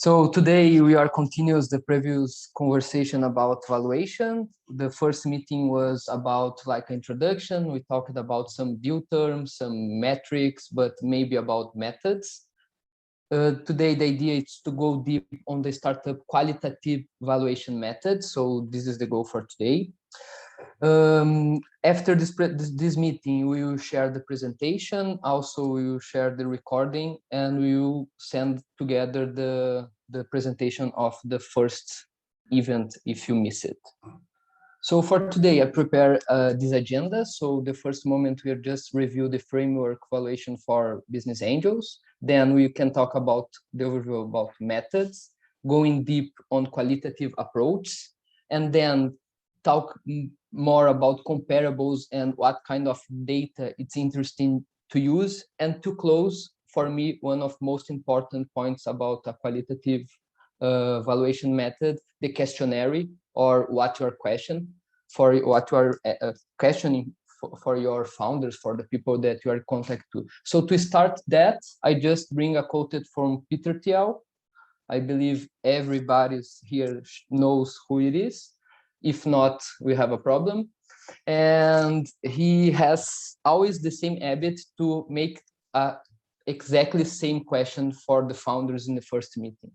So today we are continues the previous conversation about valuation. The first meeting was about like introduction. We talked about some build terms, some metrics, but maybe about methods. Today the idea is to go deep on the startup qualitative valuation method. So this is the goal for today. After this meeting, we will share the presentation. Also, we will share the recording, and we will send together the presentation of the first event if you miss it. So for today, I prepare this agenda. So the first moment we'll just review the framework valuation for business angels. Then we can talk about the overview about methods, going deep on qualitative approach, and then talk more about comparables and what kind of data it's interesting to use. And to close, for me, one of most important points about a qualitative valuation method, the questionnaire, or what your question, for what you are questioning for your founders, for the people that you are in contact to. So to start that, I just bring a quote from Peter Thiel. I believe everybody here knows who it is. If not, we have a problem. And he has always the same habit to make exactly same question for the founders in the first meeting.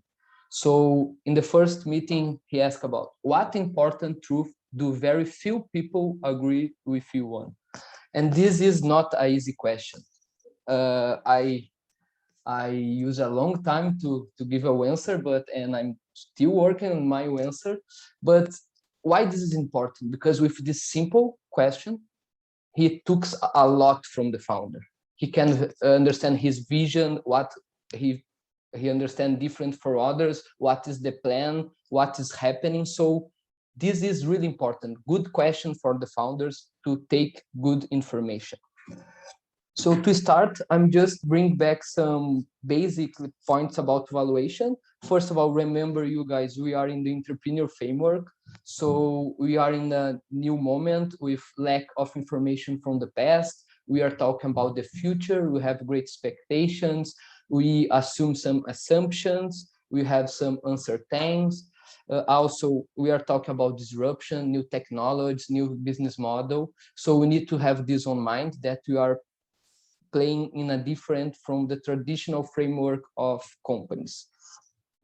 So in the first meeting, he asked about what important truth do very few people agree with you on? And this is not an easy question. I use a long time to give an answer, and I'm still working on my answer. But why this is important? Because with this simple question, he took a lot from the founder. He can understand his vision, what he understand different for others, what is the plan, what is happening. So this is really important. Good question for the founders to take good information. So to start, I'm just bring back some basic points about valuation. First of all, remember you guys, we are in the entrepreneur framework. So we are in a new moment with lack of information from the past. We are talking about the future. We have great expectations. We assume some assumptions. We have some uncertainties. Also, we are talking about disruption, new technologies, new business model. So we need to have this on mind that we are playing in a different from the traditional framework of companies.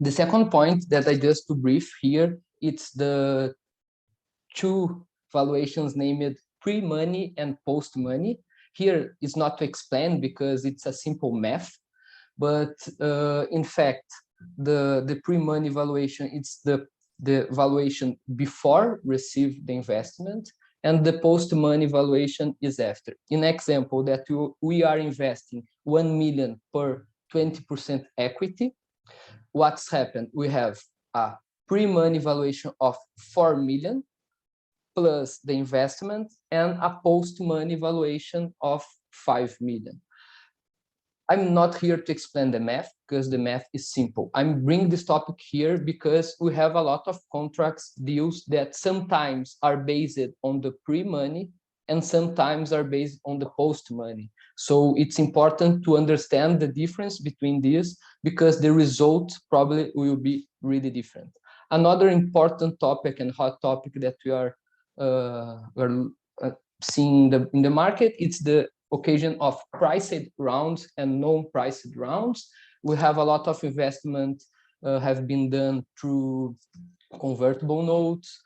The second point that I just to brief here, it's the two valuations named pre-money and post-money. Here is not to explain because it's a simple math, but in fact, the pre-money valuation, it's the valuation before receive the investment, and the post-money valuation is after. In example, that we are investing 1 million per 20% equity. What's happened? We have a pre-money valuation of 4 million plus the investment, and a post-money valuation of 5 million. I'm not here to explain the math because the math is simple. I'm bringing this topic here because we have a lot of contracts deals that sometimes are based on the pre-money and sometimes are based on the post-money. So it's important to understand the difference between these because the result probably will be really different. Another important topic and hot topic that we are seeing in the market, it's the occasion of priced rounds and non-priced rounds. We have a lot of investment have been done through convertible notes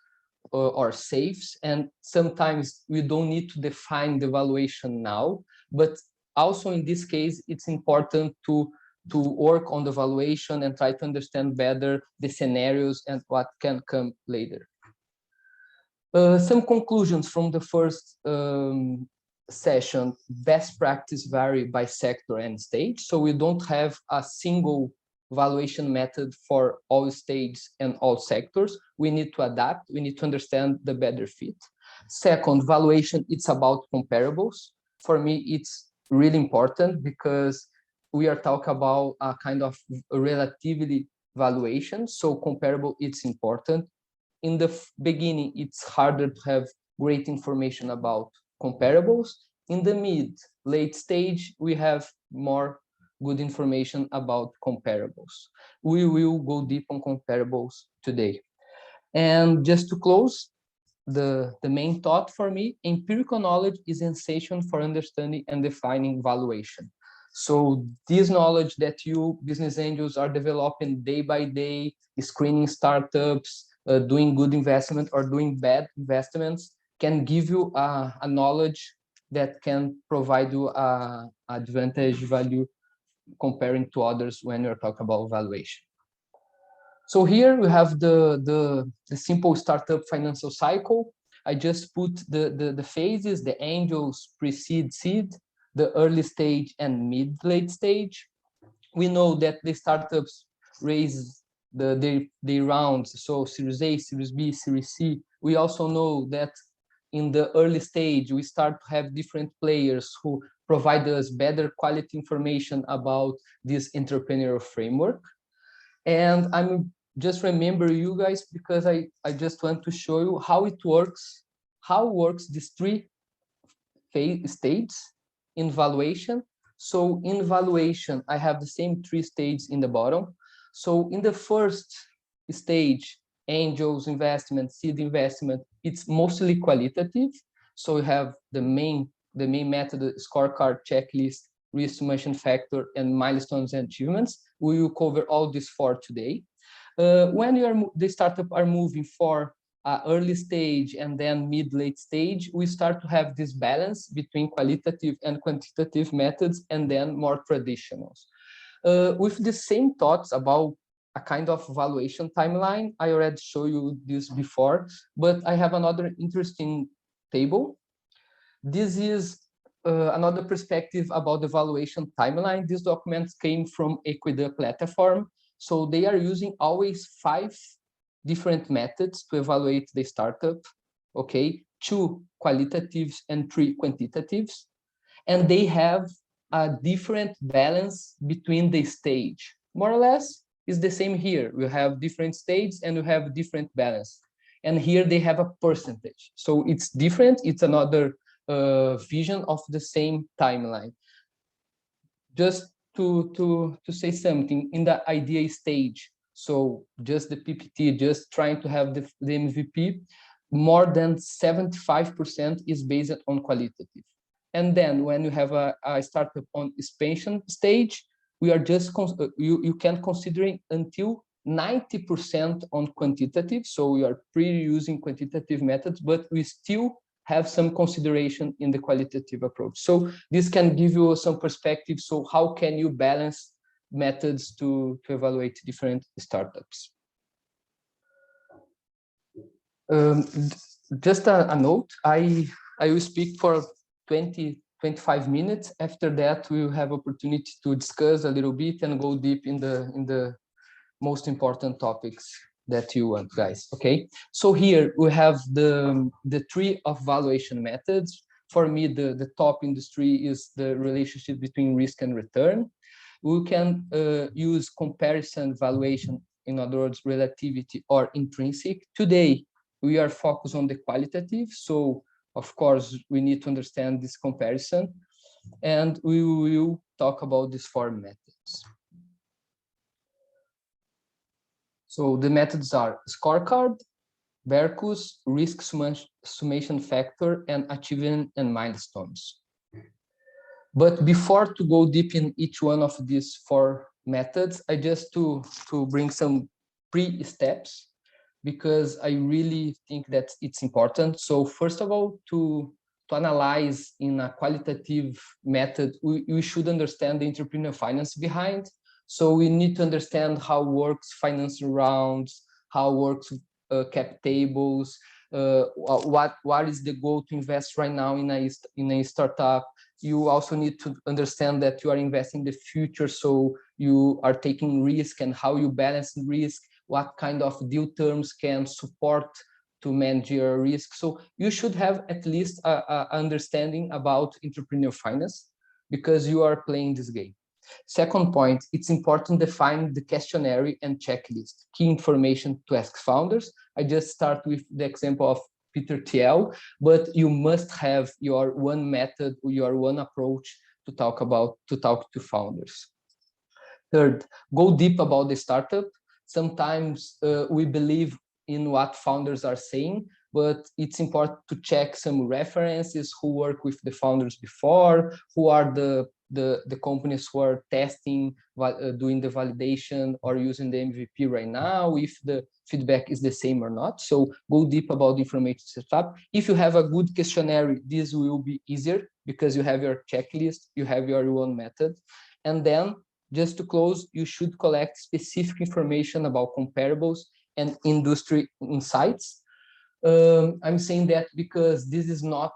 or safes, and sometimes we don't need to define the valuation now, but also in this case, it's important to work on the valuation and try to understand better the scenarios and what can come later. Some conclusions from the first session. Best practice vary by sector and stage, so we don't have a single valuation method for all stages and all sectors. We need to adapt. We need to understand the better fit. Second, valuation, it's about comparables. For me, it's really important because we are talking about a kind of relativity valuation, so comparable, it's important. In the beginning, it's harder to have great information about comparables. In the mid, late stage, we have more good information about comparables. We will go deep on comparables today. And just to close, the main thought for me, empirical knowledge is essential for understanding and defining valuation. So this knowledge that you business angels are developing day by day, screening startups, doing good investment or doing bad investments, can give you a knowledge that can provide you a advantage value comparing to others when you're talking about valuation. So here we have the simple startup financial cycle. I just put the phases, the angels, pre-seed, seed, the early stage and mid-late stage. We know that the startups raise the rounds, so Series A, Series B, Series C. We also know that in the early stage, we start to have different players who provide us better quality information about this entrepreneurial framework. And I'm just remember you guys because I just want to show you how it works, these three stages in valuation. So in valuation, I have the same three stages in the bottom. So in the first stage, angels investment, seed investment, it's mostly qualitative. So we have the main method, scorecard, checklist, risk summation factor, and milestones and achievements. We will cover all these four today. When the startup are moving for early stage and then mid-late stage, we start to have this balance between qualitative and quantitative methods and then more traditionals. With the same thoughts about a kind of valuation timeline, I already showed you this before, but I have another interesting table. This is another perspective about the valuation timeline. These documents came from Equida platform. So they are using always 5 different methods to evaluate the startup, okay? 2 qualitatives and 3 quantitatives. And they have a different balance between the stage. More or less, it's the same here. We have different stages and we have different balance. And here they have a percentage. So it's different. It's another vision of the same timeline. Just to say something in the idea stage, so just the PPT, just trying to have the MVP, more than 75% is based on qualitative. And then when you have a startup on expansion stage, we are just you can considering until 90% on quantitative. So we are pre-using quantitative methods, but we still have some consideration in the qualitative approach. So this can give you some perspective. So how can you balance methods to evaluate different startups? Just a note, I will speak for 25 minutes. After that, we will have opportunity to discuss a little bit and go deep in the most important topics that you want, guys. Okay, so here we have the tree of valuation methods. For me, the top industry is the relationship between risk and return. We can use comparison valuation, in other words, relativity or intrinsic. Today, we are focused on the qualitative. So of course, we need to understand this comparison, and we will talk about these 4 methods. So the methods are scorecard, Berkus, risk summation factor, and achievement and milestones. But before to go deep in each one of these 4 methods, I just to bring some pre-steps, because I really think that it's important. So first of all, to analyze in a qualitative method, we should understand the entrepreneurial finance behind. So we need to understand how works financial rounds, how works cap tables, what is the goal to invest right now in a startup. You also need to understand that you are investing in the future, so you are taking risk and how you balance risk, what kind of deal terms can support to manage your risk. So you should have at least a understanding about entrepreneurial finance, because you are playing this game. Second point, it's important to define the questionnaire and checklist, key information to ask founders. I just start with the example of Peter Thiel, but you must have your one method, your one approach to talk to founders. Third, go deep about the startup. Sometimes we believe in what founders are saying, but it's important to check some references, who work with the founders before, who are the companies who are testing, doing the validation or using the MVP right now, if the feedback is the same or not. So go deep about the information setup. If you have a good questionnaire, this will be easier because you have your checklist, you have your own method. And then just to close, you should collect specific information about comparables and industry insights. I'm saying that because this is not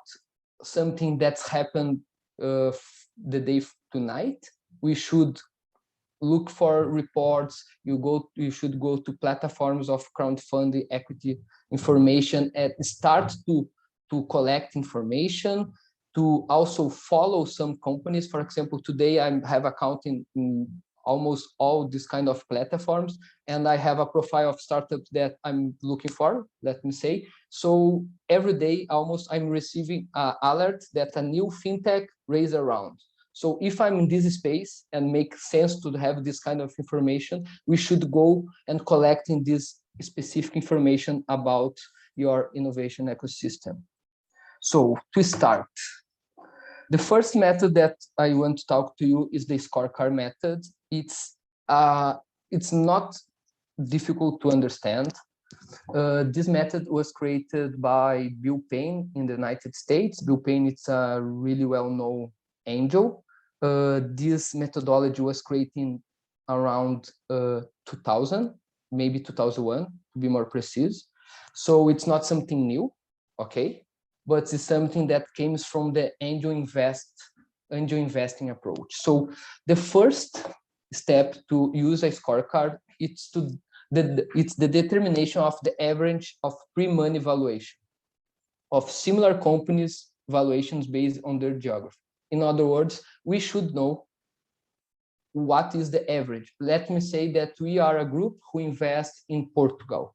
something that's happened the day to night. We should look for reports. You should go to platforms of crowdfunding, equity information, and start to collect information, to also follow some companies. For example, today I have account in almost all these kind of platforms, and I have a profile of startups that I'm looking for, let me say. So every day almost I'm receiving alerts that a new fintech raised around. So if I'm in this space and make sense to have this kind of information, we should go and collecting this specific information about your innovation ecosystem. So to start, the first method that I want to talk to you is the Scorecard Method. It's not difficult to understand. This method was created by Bill Payne in the United States. Bill Payne is a really well-known angel. This methodology was created around 2000, maybe 2001, to be more precise. So it's not something new, okay? But it's something that comes from the angel investing approach. So the first step to use a scorecard, it's the determination of the average of pre-money valuation of similar companies' valuations based on their geography. In other words, we should know what is the average. Let me say that we are a group who invests in Portugal.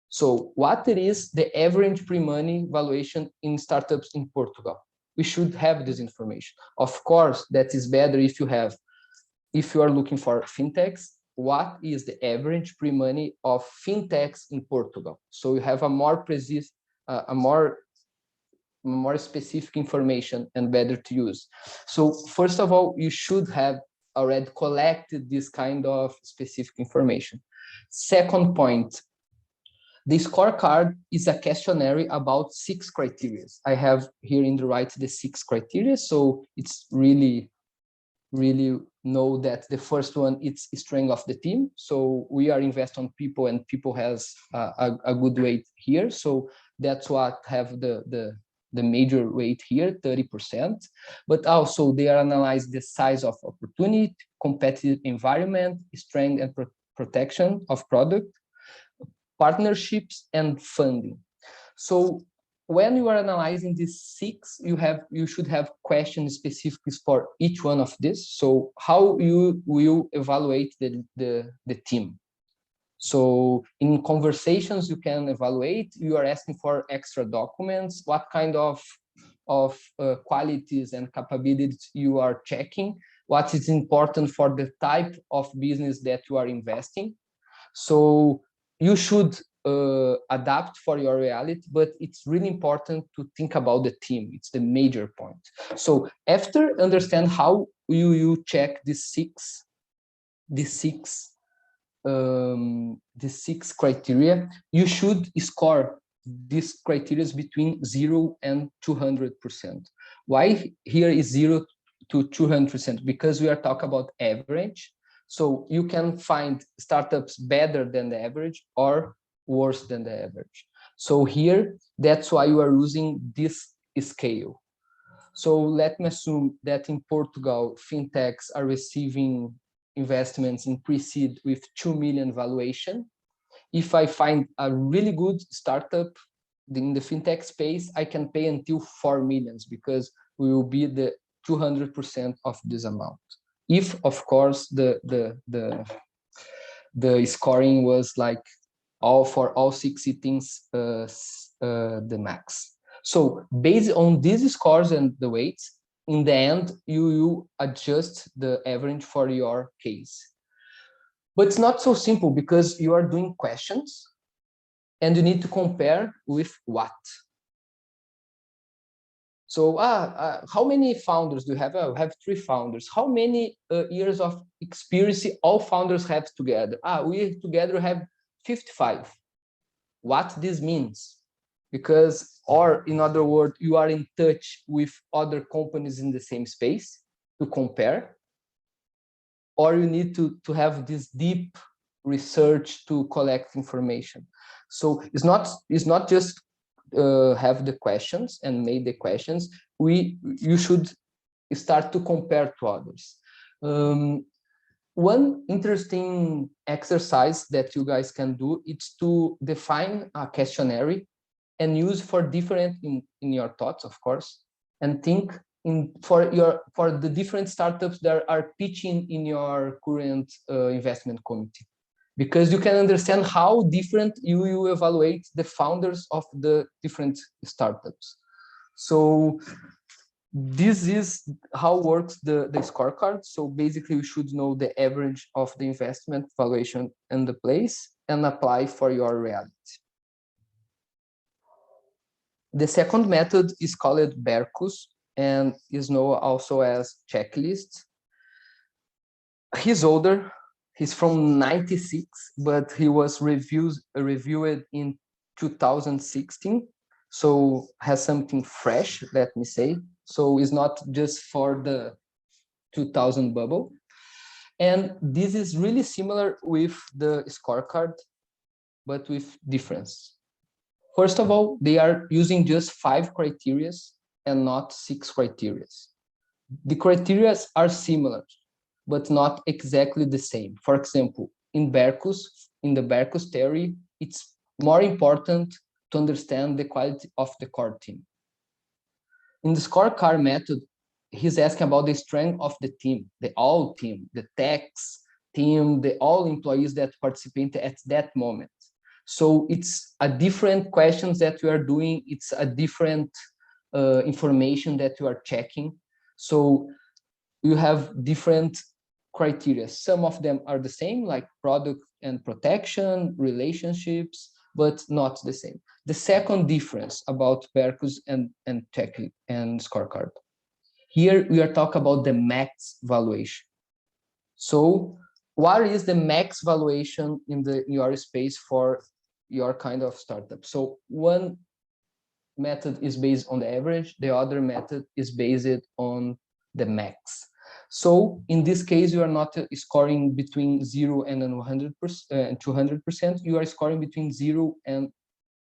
So what is the average pre-money valuation in startups in Portugal? We should have this information. Of course, that is better if you are looking for fintechs, what is the average pre-money of fintechs in Portugal? So you have a more precise, a more specific information and better to use. So first of all, you should have already collected this kind of specific information. Second point, the scorecard is a questionnaire about 6 criteria. I have here in the right the 6 criteria, so it's really know that the first one, it's strength of the team. So we are invest on people, and people has a good weight here. So that's what have the major weight here, 30%. But also they are analyze the size of opportunity, competitive environment, strength and protection of product, partnerships, and funding. So when you are analyzing these 6, you should have questions specific for each one of this. So how you will evaluate the team. So in conversations, you can evaluate. You are asking for extra documents. What kind of qualities and capabilities you are checking? What is important for the type of business that you are investing? So you should adapt for your reality, but it's really important to think about the team. It's the major point. So after understand how you check the six criteria, you should score these criteria between 0 and 200%. Why here is 0 to 200%? Because we are talking about average. So you can find startups better than the average or worse than the average. So here, that's why you are using this scale. So let me assume that in Portugal, fintechs are receiving investments in pre-seed with 2 million valuation. If I find a really good startup in the fintech space, I can pay until 4 millions because we will be the 200% of this amount. If, of course, the scoring was like for all 6 things, the max. So based on these scores and the weights, in the end, you adjust the average for your case. But it's not so simple because you are doing questions and you need to compare with what. So how many founders do you have? I have 3 founders. How many years of experience all founders have together? We together have 55. What this means? Because, or in other words, you are in touch with other companies in the same space to compare, or you need to have this deep research to collect information. So it's not just have the questions and make the questions. You should start to compare to others. One interesting exercise that you guys can do is to define a questionnaire and use for different in your thoughts, of course, and think for the different startups that are pitching in your current investment committee, because you can understand how different you evaluate the founders of the different startups. So this is how works the scorecard. So basically, you should know the average of the investment valuation and the place and apply for your reality. The second method is called Berkus and is known also as checklist. He's older. He's from 96, but he was reviewed in 2016. So has something fresh, let me say. So it's not just for the 2000 bubble. And this is really similar with the scorecard, but with difference. First of all, they are using just 5 criteria and not 6 criteria. The criteria are similar, but not exactly the same. For example, in the Berkus theory, it's more important to understand the quality of the core team. In the Scorecard Method, he's asking about the strength of the team, the all team, the tax team, the all employees that participate at that moment. So it's a different questions that you are doing. It's a different information that you are checking. So you have different criteria. Some of them are the same, like product and protection, relationships, but not the same. The second difference about Berkus and checking and scorecard. Here we are talking about the max valuation. So what is the max valuation in your space for your kind of startup? So one method is based on the average, the other method is based on the max. So in this case, you are not scoring between 0 and 100% and 200%. You are scoring between 0 and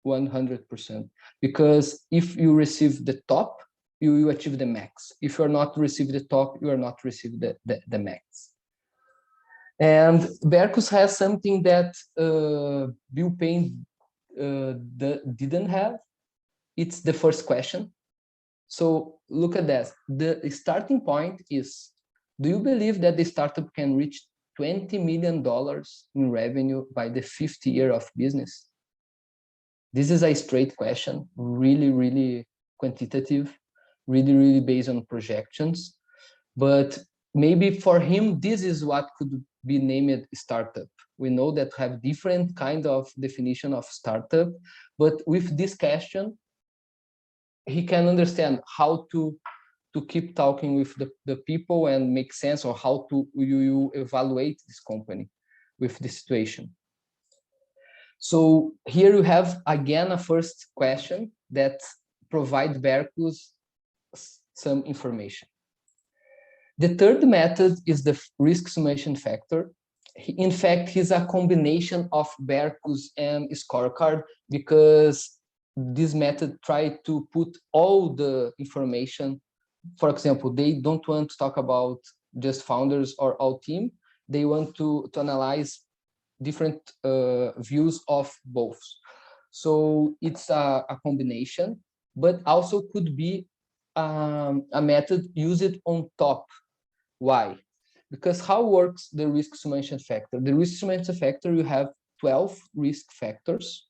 100%, because if you receive the top, you achieve the max. If you are not receive the top, you are not receive the max. And Berkus has something that Bill Payne didn't have. It's the first question. So look at that. The starting point is, do you believe that the startup can reach $20 million in revenue by the 5th year of business? This is a straight question, really, really quantitative, really, really based on projections. But maybe for him, this is what could be named startup. We know that have different kind of definition of startup, but with this question, he can understand how to keep talking with the people and make sense, or how to you evaluate this company with the situation. So here you have again a first question that provide Berkus some information. The third method is the risk summation factor. In fact, he's a combination of Berkus and scorecard, because this method tries to put all the information. For example, they don't want to talk about just founders or all team. They want to analyze different views of both. So it's a combination, but also could be a method used on top. Why? Because how works the risk summation factor? The risk summation factor, you have 12 risk factors.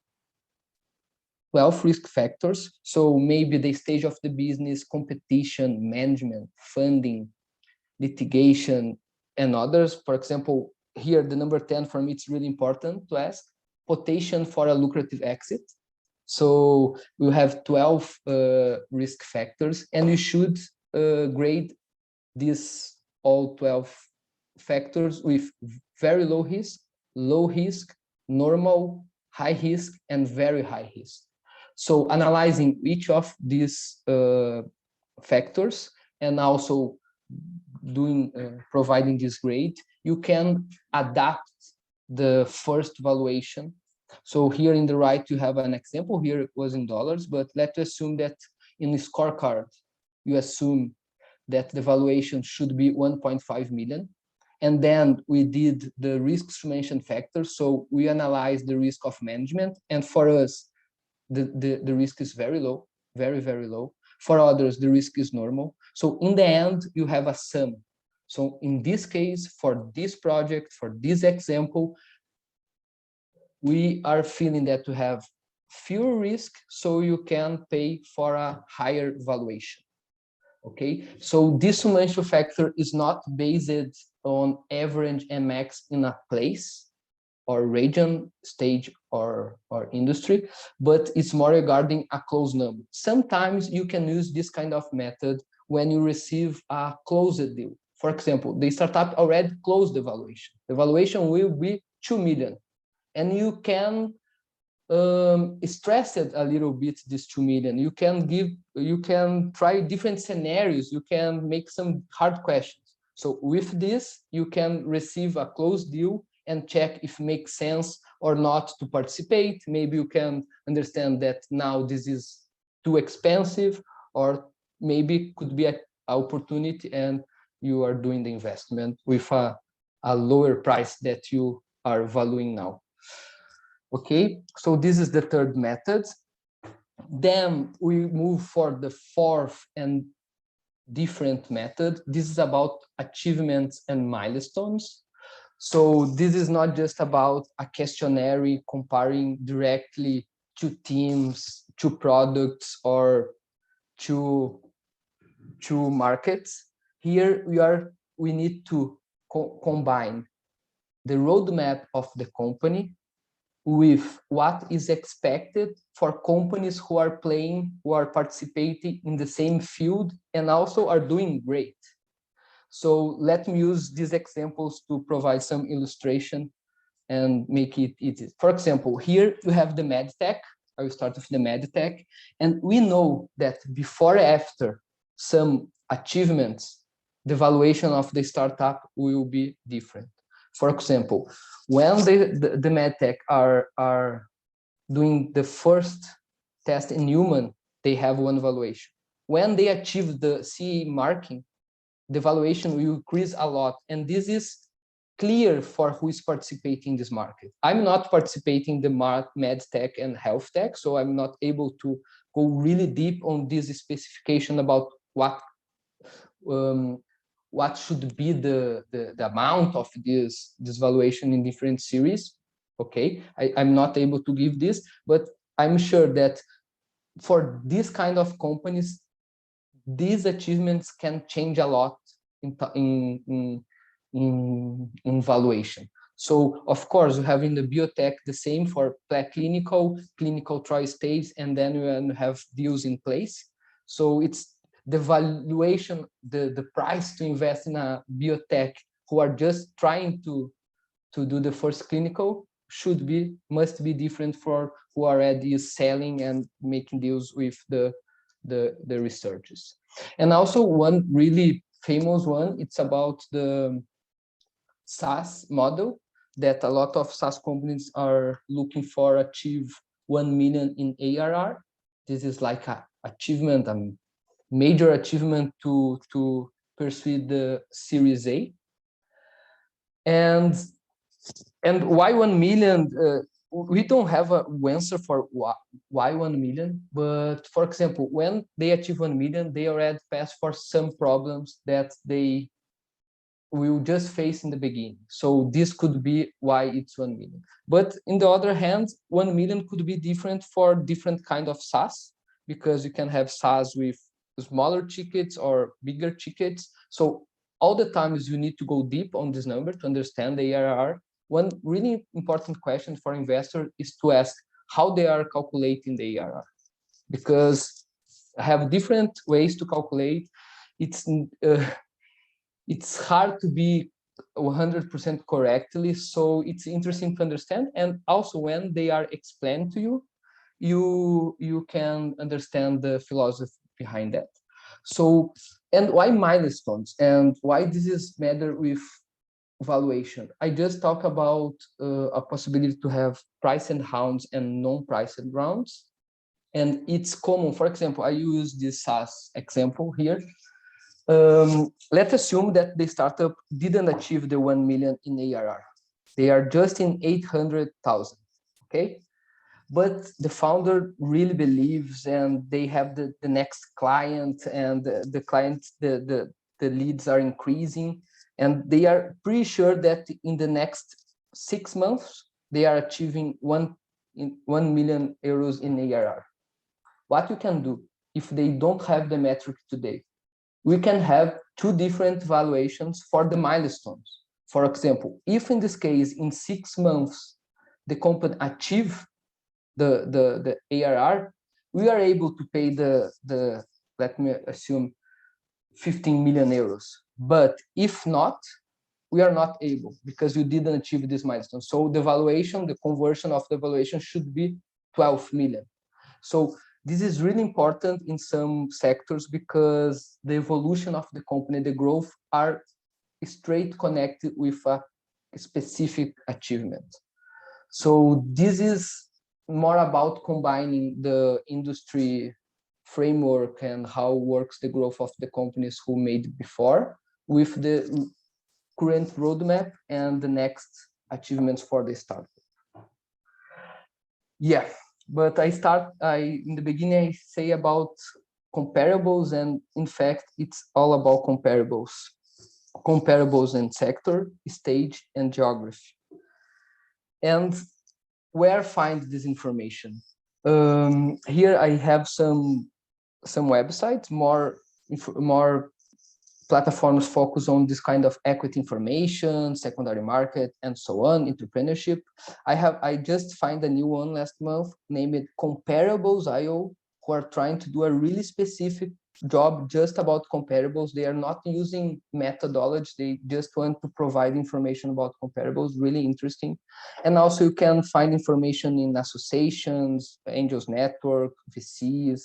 12 risk factors. So maybe the stage of the business, competition, management, funding, litigation, and others. For example, here, the number 10 for me, it's really important to ask, potential for a lucrative exit. So we have 12 risk factors, and you should grade these all 12 factors with very low risk, normal, high risk, and very high risk. So analyzing each of these factors and also doing providing this grade, you can adapt the first valuation. So here in the right, you have an example. Here it was in dollars, but let's assume that in the scorecard, you assume that the valuation should be 1.5 million. And then we did the risk summation factor. So we analyzed the risk of management. And for us, the risk is very low, very, very low. For others, the risk is normal. So in the end, you have a sum. So in this case, for this project, for this example, we are feeling that to have fewer risk, so you can pay for a higher valuation. Okay, so this summation factor is not based on average MX in a place or region, stage, or industry, but it's more regarding a closed number. Sometimes you can use this kind of method when you receive a closed deal. For example, the startup already closed the valuation. The valuation will be 2 million. And you can stress it a little bit, this 2 million. You can try different scenarios. You can make some hard questions. So with this, you can receive a closed deal and check if it makes sense or not to participate. Maybe you can understand that now this is too expensive, or maybe could be an opportunity and you are doing the investment with a lower price that you are valuing now. Okay, so this is the third method. Then we move for the fourth and different method. This is about achievements and milestones. So this is not just about a questionnaire comparing directly to teams, to products, or to markets. Here we need to combine the roadmap of the company with what is expected for companies who are participating in the same field and also are doing great. So let me use these examples to provide some illustration and make it easy. For example, here you have the medtech. I will start with the medtech, and we know that before and after some achievements, the valuation of the startup will be different. For example, when the medtech are doing the first test in human, they have one valuation. When they achieve the CE marking, the valuation will increase a lot. And this is clear for who is participating in this market. I'm not participating in the medtech and health tech, so I'm not able to go really deep on this specification about what should be the amount of this valuation in different series. Okay, I'm not able to give this, but I'm sure that for this kind of companies, these achievements can change a lot in valuation. So of course, you have in the biotech the same for preclinical, clinical trial stage, and then you have deals in place. So it's the valuation, the price to invest in a biotech who are just trying to do the first clinical must be different for who already is selling and making deals with the researchers. And also one really famous one, it's about the SaaS model that a lot of SaaS companies are looking for achieve 1 million in ARR. This is like a achievement, a major achievement to pursue the Series A. And why 1 million? We don't have an answer for why 1 million, but for example, when they achieve 1 million, they already pass for some problems that they will just face in the beginning. So this could be why it's 1 million. But in the other hand, 1 million could be different for different kind of SaaS, because you can have SaaS with smaller tickets or bigger tickets. So all the times you need to go deep on this number to understand the ARR. One really important question for investors is to ask how they are calculating the ARR, because I have different ways to calculate. It's hard to be 100% correctly, so it's interesting to understand. And also when they are explained to you, you can understand the philosophy behind that. So, and why milestones and why this is matter with valuation? I just talk about a possibility to have price and rounds and non-priced rounds. And it's common. For example, I use this SaaS example here. Let's assume that the startup didn't achieve the 1 million in ARR. They are just in 800,000, okay? But the founder really believes, and they have the next client, and the clients, the leads are increasing, and they are pretty sure that in the next 6 months, they are achieving 1 million euros in ARR. What you can do if they don't have the metric today? We can have two different valuations for the milestones. For example, if in this case, in 6 months, the company achieve the ARR, we are able to pay the let me assume 15 million euros. But if not, we are not able because you didn't achieve this milestone. So the valuation, the conversion of the valuation should be 12 million. So this is really important in some sectors because the evolution of the company, the growth are straight connected with a specific achievement. So this is more about combining the industry framework and how works the growth of the companies who made before with the current roadmap and the next achievements for the startup. Yeah, but in the beginning I say about comparables, and in fact it's all about comparables in sector, stage, and geography. And where find this information? Here I have some websites, more platforms focus on this kind of equity information, secondary market, and so on, entrepreneurship. I just find a new one last month named Comparables.io, who are trying to do a really specific job just about comparables. They are not using methodology. They just want to provide information about comparables, really interesting. And also you can find information in associations, Angels Network, VCs,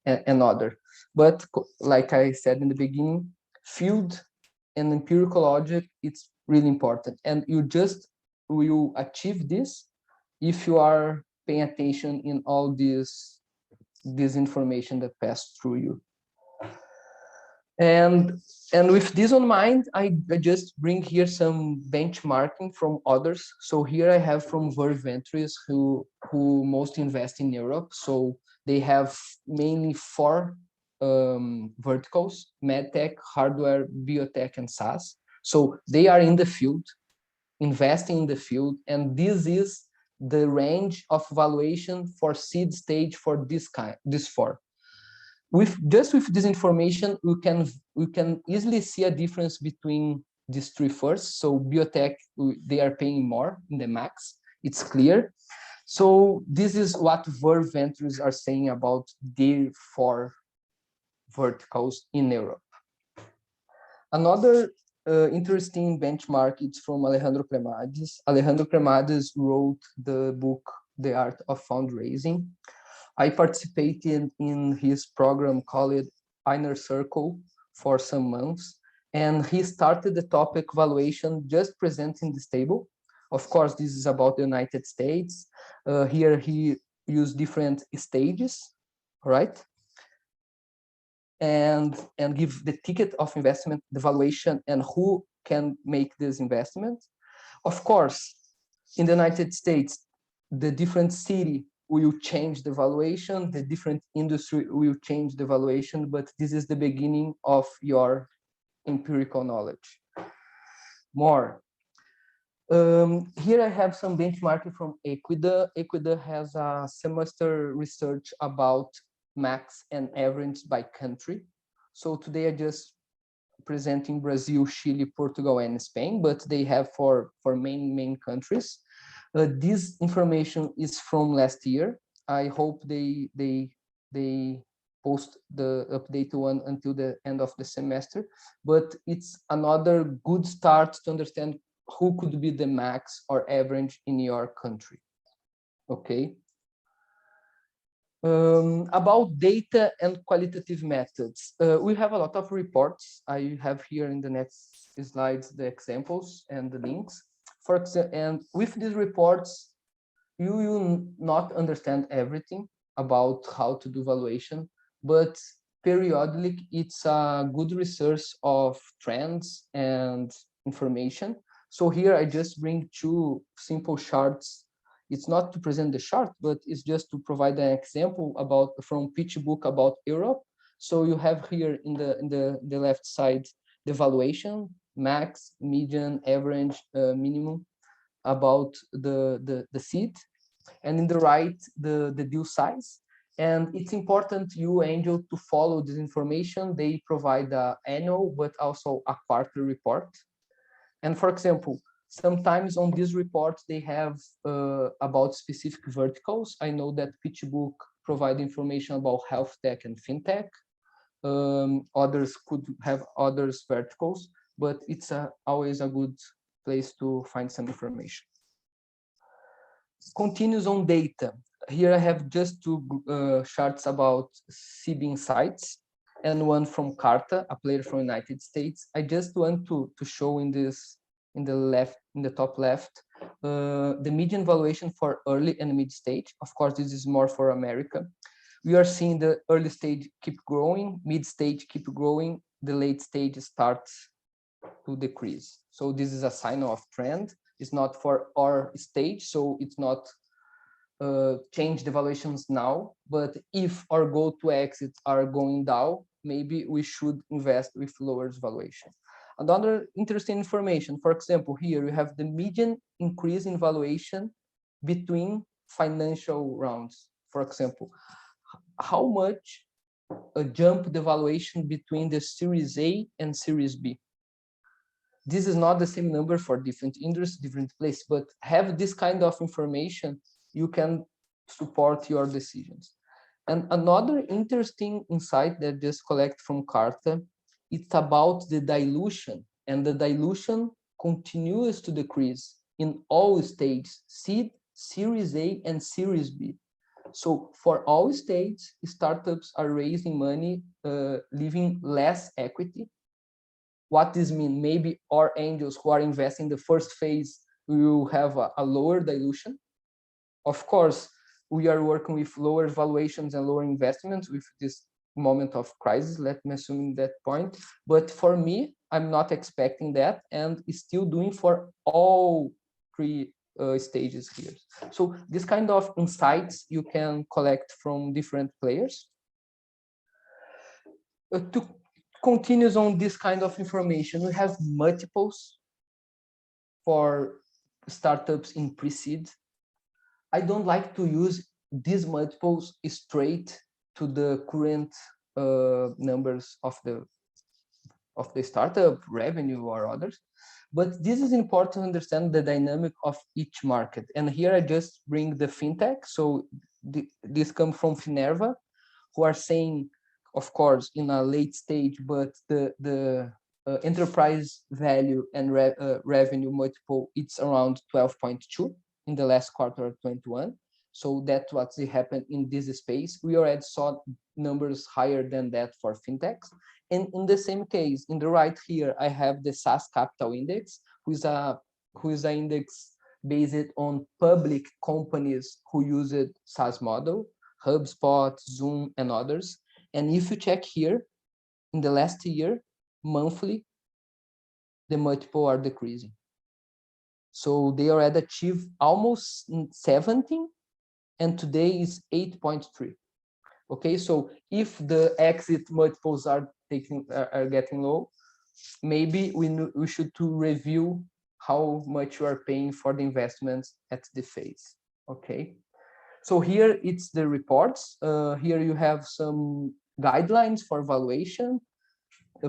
and other. But like I said in the beginning, field and empirical logic, it's really important. And you just will achieve this if you are paying attention in all this information that passed through you. And with this on mind, I just bring here some benchmarking from others. So here I have from Verve Ventures, who most invest in Europe. So they have mainly 4 verticals: medtech, hardware, biotech, and SaaS. So they are in the field, investing in the field, and this is the range of valuation for seed stage for this 4. With this information, we can easily see a difference between these 3 first. So biotech, they are paying more in the max. It's clear. So this is what Verve Ventures are saying about their 4 verticals in Europe. Another interesting benchmark is from Alejandro Cremades. Alejandro Cremades wrote the book The Art of Fundraising. I participated in his program called Inner Circle for some months, and he started the topic valuation just presenting this table. Of course, this is about the United States. Here he used different stages, right? And give the ticket of investment, the valuation, and who can make this investment. Of course, in the United States, the different city will change the valuation, the different industry will change the valuation, but this is the beginning of your empirical knowledge. More. Here I have some benchmarking from Equida. Equida has a semester research about max and average by country. So today I just presenting Brazil, Chile, Portugal, and Spain, but they have for main countries. This information is from last year. I hope they post the update one until the end of the semester, but it's another good start to understand who could be the max or average in your country. Okay. About data and qualitative methods, we have a lot of reports. I have here in the next slides the examples and the links. For example, and with these reports, you will not understand everything about how to do valuation, but periodically it's a good resource of trends and information. So here I just bring two simple charts. It's not to present the chart, but it's just to provide an example about from PitchBook about Europe. So you have here in the left side the valuation, max, median, average, minimum about the seed, and in the right the deal size. And it's important you angel to follow this information. They provide an annual but also a quarterly report. And for example, sometimes on these reports they have about specific verticals. I know that PitchBook provide information about health tech and fintech. Others could have others verticals, but it's always a good place to find some information. Continues on data. Here I have just two charts about CB Insights and one from Carta, a player from United States. I just want to show in the top left, the median valuation for early and mid stage. Of course, this is more for America. We are seeing the early stage keep growing, mid stage keep growing, the late stage starts to decrease. So this is a sign of trend. It's not for our stage, so it's not change the valuations now, but if our goal to exit are going down, maybe we should invest with lower valuation. Another interesting information, for example, here we have the median increase in valuation between financial rounds. For example, how much a jump the valuation between the Series A and Series B. This is not the same number for different industries, different places, but have this kind of information, you can support your decisions. And another interesting insight that just collect from Carta, it's about the dilution, and the dilution continues to decrease in all stages, seed, Series A, and Series B. So for all stages, startups are raising money, leaving less equity. What this mean? Maybe our angels who are investing in the first phase will have a lower dilution. Of course, we are working with lower valuations and lower investments with this moment of crisis, let me assume that point. But for me, I'm not expecting that, and still doing for all three stages here. So this kind of insights you can collect from different players. To continues on this kind of information, we have multiples for startups in pre-seed. I don't like to use these multiples straight to the current numbers of the startup revenue or others, but this is important to understand the dynamic of each market. And here I just bring the fintech. So this comes from Finerva, who are saying, of course, in a late stage, but the enterprise value and revenue multiple, it's around 12.2 in the last quarter of 21. So that's what's happened in this space. We already saw numbers higher than that for fintechs. And in the same case, in the right here, I have the SaaS Capital Index, who is an index based on public companies who use it SaaS model, HubSpot, Zoom, and others. And if you check here, in the last year, monthly, the multiple are decreasing. So they already achieved almost 17, and today is 8.3. Okay, so if the exit multiples are getting low, maybe we should to review how much you are paying for the investments at the phase. Okay, so here it's the reports. Here you have some guidelines for valuation.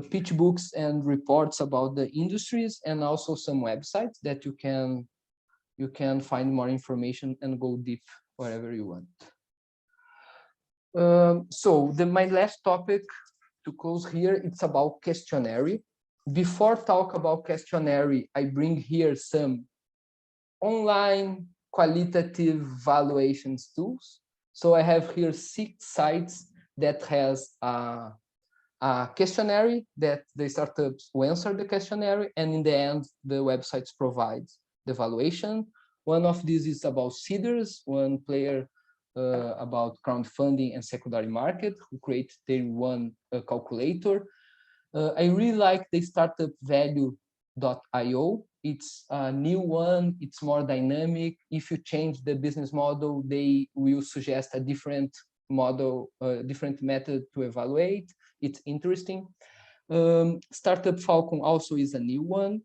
pitch books and reports about the industries, and also some websites that you can find more information and go deep wherever you want. So my last topic to close here, it's about questionnaire. Before talk about questionnaire, I bring here some online qualitative valuations tools. So I have here 6 sites that has a questionnaire that the startups will answer the questionnaire, and in the end, the websites provide the valuation. One of these is about seeders, one player about crowdfunding and secondary market, who create their one calculator. I really like the startup value.io. It's a new one, it's more dynamic. If you change the business model, they will suggest a different model, different method to evaluate. It's interesting. Startup Falcon also is a new one.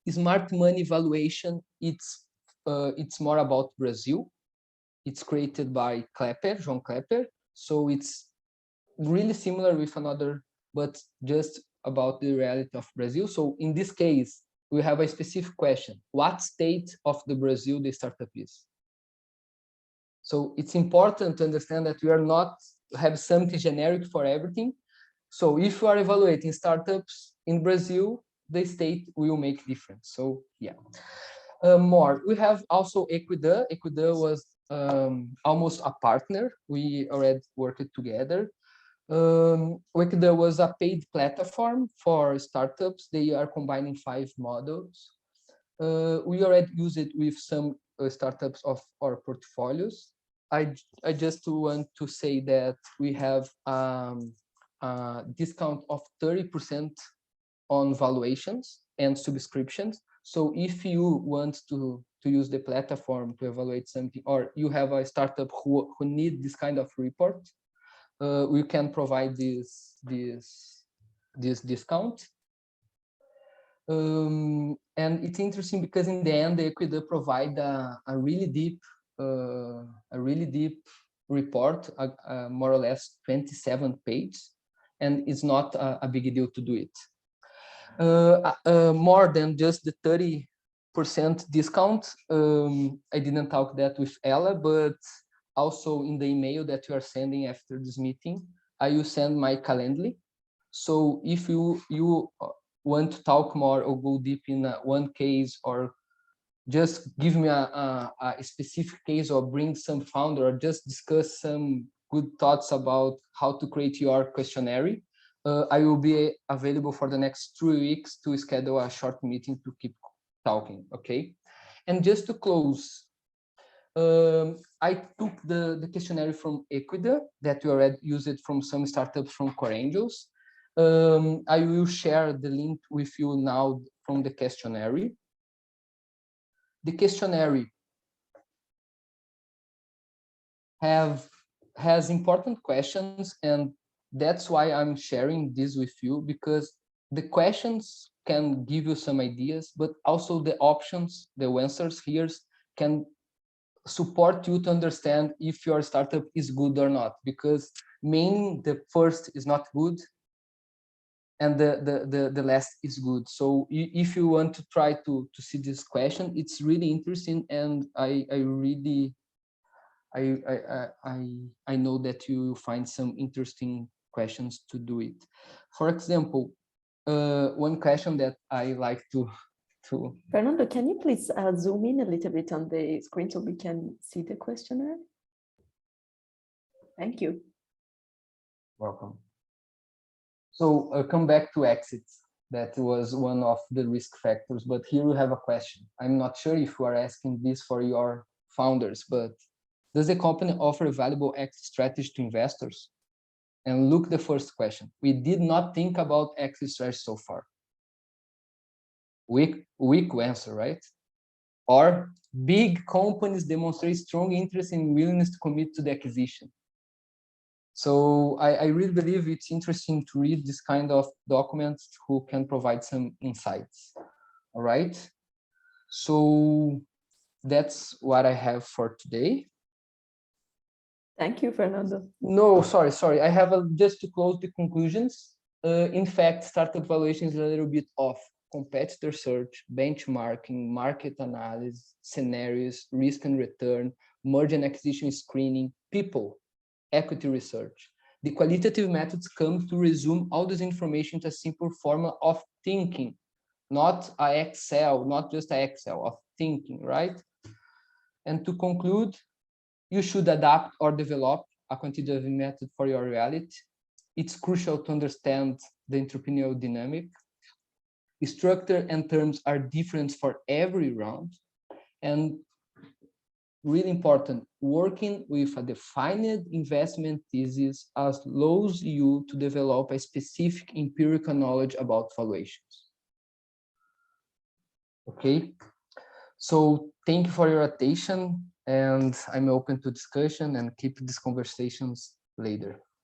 Smart money valuation, it's more about Brazil. It's created by Klepper, João Klepper. So it's really similar with another, but just about the reality of Brazil. So in this case, we have a specific question: what state of the Brazil the startup is? So it's important to understand that we are not have something generic for everything. So if you are evaluating startups in Brazil, the state will make difference. So yeah. More. We have also Equida. Equida was almost a partner. We already worked together. Equida was a paid platform for startups. They are combining 5 models. We already use it with some startups of our portfolios. I just want to say that we have a discount of 30% on valuations and subscriptions. So if you want to use the platform to evaluate something, or you have a startup who need this kind of report, we can provide this discount. And it's interesting because in the end, the Equida provide a really deep report, more or less 27 pages, and it's not a big deal to do it. More than just the 30% discount. I didn't talk that with Ella, but also in the email that you are sending after this meeting, I will send my Calendly. So if you want to talk more or go deep in one case, or just give me a specific case, or bring some founder, or just discuss some good thoughts about how to create your questionnaire, I will be available for the next 3 weeks to schedule a short meeting to keep talking, okay? And just to close, I took the questionnaire from Equida that we already used it from some startups from COREangels. I will share the link with you now from the questionnaire. The questionnaire has important questions, and that's why I'm sharing this with you, because the questions can give you some ideas, but also the options, the answers here can support you to understand if your startup is good or not, because mainly the first is not good and the last is good. So if you want to try to see this question, it's really interesting, and I know that you will find some interesting questions to do it. For example, one question that I like to Fernando, can you please zoom in a little bit on the screen so we can see the questionnaire? Thank you. Welcome. So come back to exits. That was one of the risk factors, but here we have a question. I'm not sure if you are asking this for your founders, but does the company offer a valuable exit strategy to investors? And look, the first question. We did not think about exit strategy so far. Weak answer, right? Or big companies demonstrate strong interest and willingness to commit to the acquisition. So I really believe it's interesting to read this kind of documents who can provide some insights. All right. So that's what I have for today. Thank you, Fernando. No, sorry. I have just to close the conclusions. in fact, startup valuation is a little bit of competitor search, benchmarking, market analysis, scenarios, risk and return, merger and acquisition screening, people, equity research. The qualitative methods come to resume all this information to a simple formula of thinking, not a Excel, not just a Excel, of thinking, right? And to conclude, you should adapt or develop a quantitative method for your reality. It's crucial to understand the entrepreneurial dynamic. Structure and terms are different for every round. And really important, working with a defined investment thesis allows you to develop a specific empirical knowledge about valuations. Okay, so thank you for your attention, and I'm open to discussion and keep these conversations later.